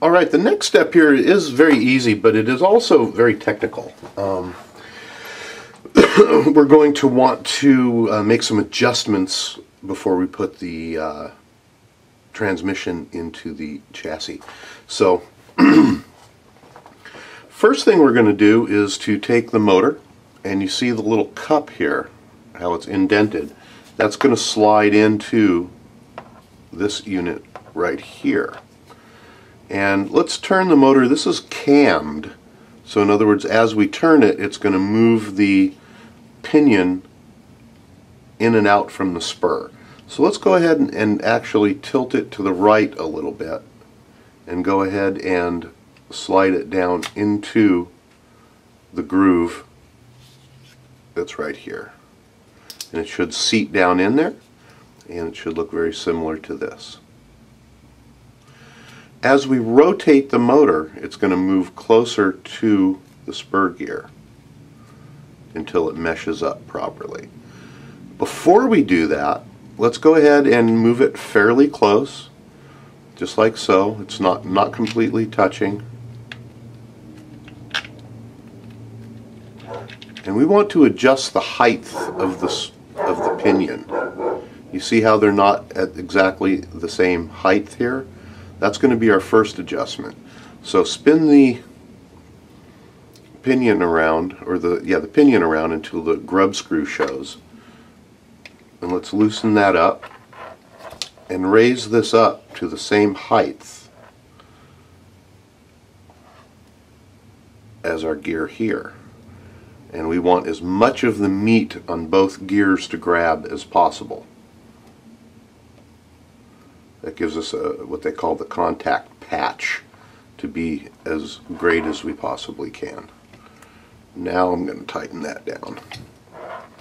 Alright, the next step here is very easy, but it is also very technical. We're going to want to make some adjustments before we put the transmission into the chassis. So, first thing we're going to do is to take the motor, and you see the little cup here, how it's indented. That's going to slide into this unit right here. And let's turn the motor. This is cammed, so in other words, as we turn it, it's going to move the pinion in and out from the spur. So let's go ahead and actually tilt it to the right a little bit and go ahead and slide it down into the groove that's right here. And it should seat down in there, and it should look very similar to this. As we rotate the motor, it's going to move closer to the spur gear until it meshes up properly. Before we do that, let's go ahead and move it fairly close, just like so. It's not completely touching. And we want to adjust the height of the pinion. You see how they're not at exactly the same height here? That's going to be our first adjustment. So spin the pinion around, or the pinion around until the grub screw shows. And let's loosen that up and raise this up to the same height as our gear here. And we want as much of the meat on both gears to grab as possible. That gives us what they call the contact patch to be as great as we possibly can. Now I'm going to tighten that down.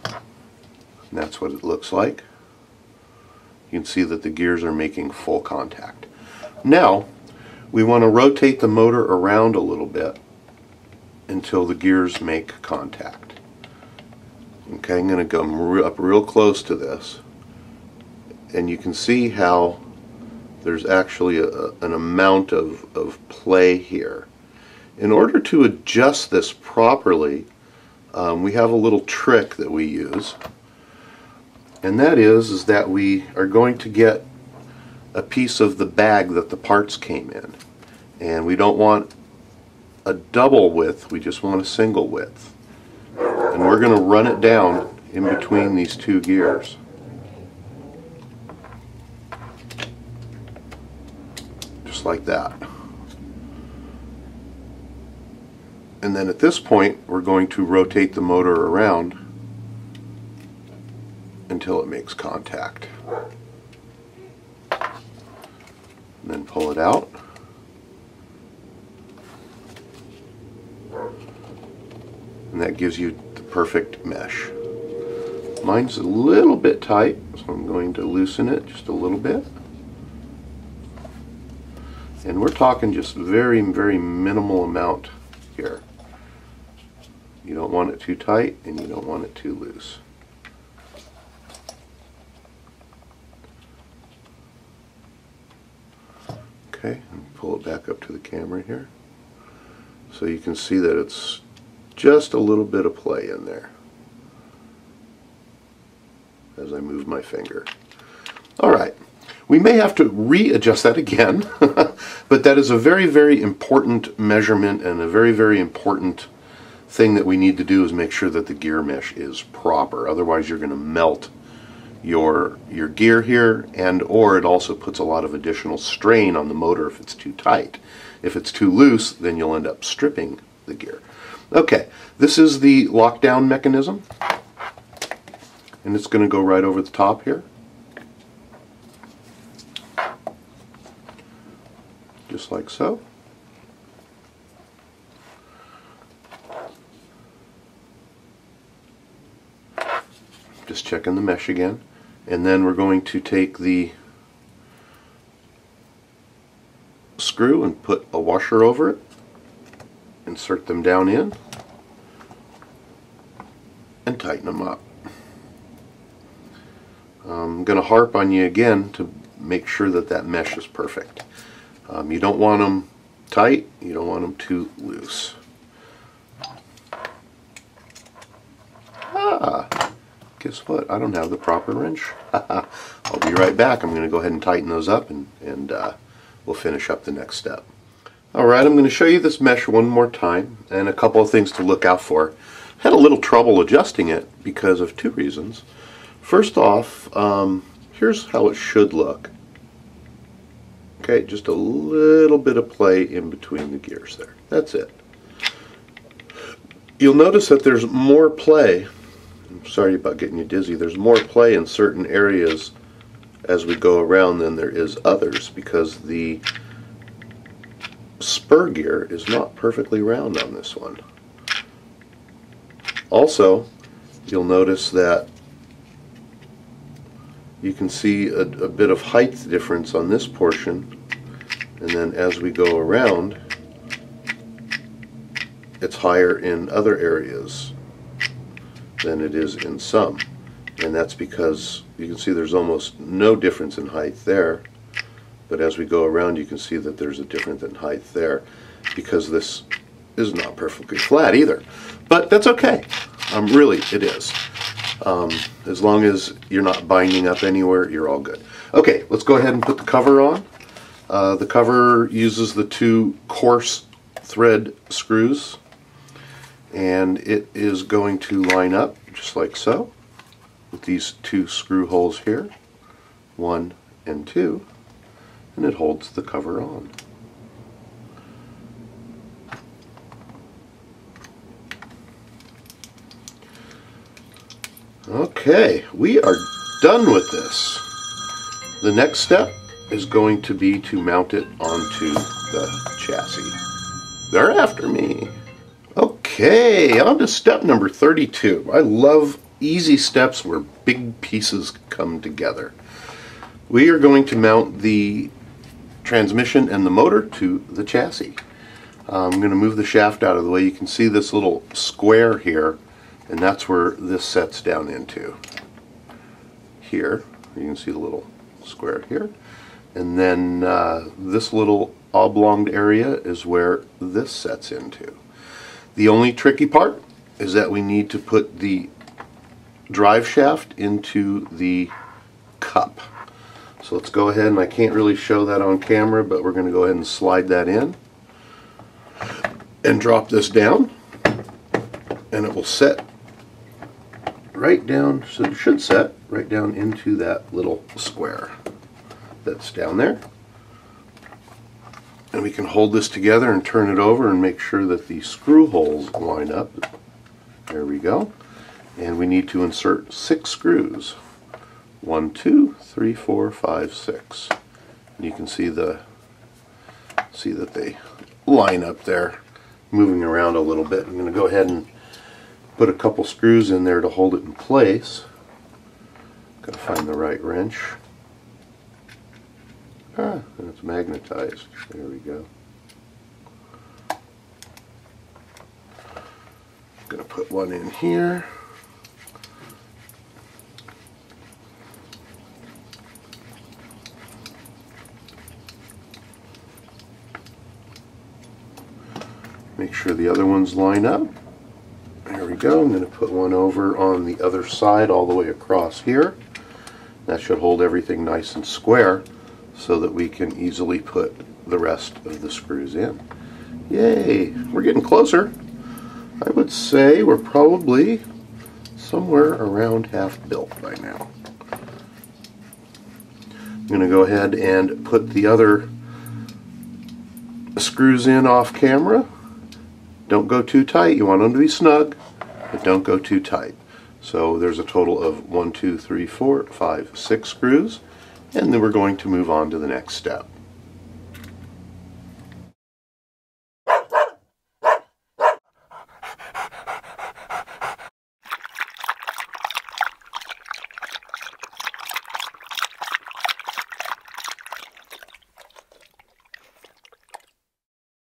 And that's what it looks like. You can see that the gears are making full contact. Now we want to rotate the motor around a little bit until the gears make contact. Okay, I'm going to go up real close to this, and you can see how there's actually an amount of play here. In order to adjust this properly, we have a little trick that we use, and that is that we are going to get a piece of the bag that the parts came in, and we don't want a double width, we just want a single width, and we're going to run it down in between these two gears. Just like that. And then at this point we're going to rotate the motor around until it makes contact. And then pull it out. And that gives you the perfect mesh. Mine's a little bit tight, so I'm going to loosen it just a little bit. And we're talking just very, very minimal amount here. You don't want it too tight and you don't want it too loose. Okay, and pull it back up to the camera here. So you can see that it's just a little bit of play in there as I move my finger. Alright, we may have to readjust that again, but that is a very, very important measurement, and a very, very important thing that we need to do is make sure that the gear mesh is proper. Otherwise you're going to melt your gear here, and or it also puts a lot of additional strain on the motor if it's too tight. If it's too loose, then you'll end up stripping the gear. Okay, this is the lockdown mechanism, and it's going to go right over the top here. Just like so. Just checking the mesh again. And then we're going to take the screw and put a washer over it. Insert them down in and tighten them up. I'm going to harp on you again to make sure that that mesh is perfect. You don't want them tight, you don't want them too loose. Guess what? I don't have the proper wrench. I'll be right back. I'm going to go ahead and tighten those up, and we'll finish up the next step. Alright, I'm going to show you this mesh one more time, and a couple of things to look out for. Had a little trouble adjusting it because of two reasons. First off, here's how it should look. Okay, just a little bit of play in between the gears there. That's it. You'll notice that there's more play. I'm sorry about getting you dizzy. There's more play in certain areas as we go around than there is others, because the spur gear is not perfectly round on this one. Also, you'll notice that you can see a bit of height difference on this portion, and then as we go around, it's higher in other areas than it is in some. And that's because you can see there's almost no difference in height there, but as we go around you can see that there's a difference in height there, because this is not perfectly flat either. But that's okay. Really, it is. As long as you're not binding up anywhere, you're all good. Okay, let's go ahead and put the cover on. The cover uses the two coarse thread screws, and it is going to line up just like so with these two screw holes here, 1 and 2, and it holds the cover on. Okay, we are done with this. The next step is going to be to mount it onto the chassis. They're after me. Okay, on to step number 32. I love easy steps where big pieces come together. We are going to mount the transmission and the motor to the chassis. I'm going to move the shaft out of the way. You can see this little square here, and that's where this sets down into. Here, you can see the little square here. And then this little oblonged area is where this sets into. The only tricky part is that we need to put the drive shaft into the cup. So let's go ahead, and I can't really show that on camera, but we're going to go ahead and slide that in and drop this down, and it will set right down, so it should set right down into that little square that's down there. And we can hold this together and turn it over and make sure that the screw holes line up. There we go. And we need to insert 6 screws. 1, 2, 3, 4, 5, 6. And you can see that they line up there, moving around a little bit. I'm going to go ahead and put a couple screws in there to hold it in place. Got to find the right wrench. And it's magnetized. There we go. I'm going to put one in here. Make sure the other ones line up. There we go. I'm going to put one over on the other side all the way across here. That should hold everything nice and square, so that we can easily put the rest of the screws in. Yay! We're getting closer. I would say we're probably somewhere around half built by now. I'm going to go ahead and put the other screws in off camera. Don't go too tight. You want them to be snug, but don't go too tight. So there's a total of 1, 2, 3, 4, 5, 6 screws. And then we're going to move on to the next step.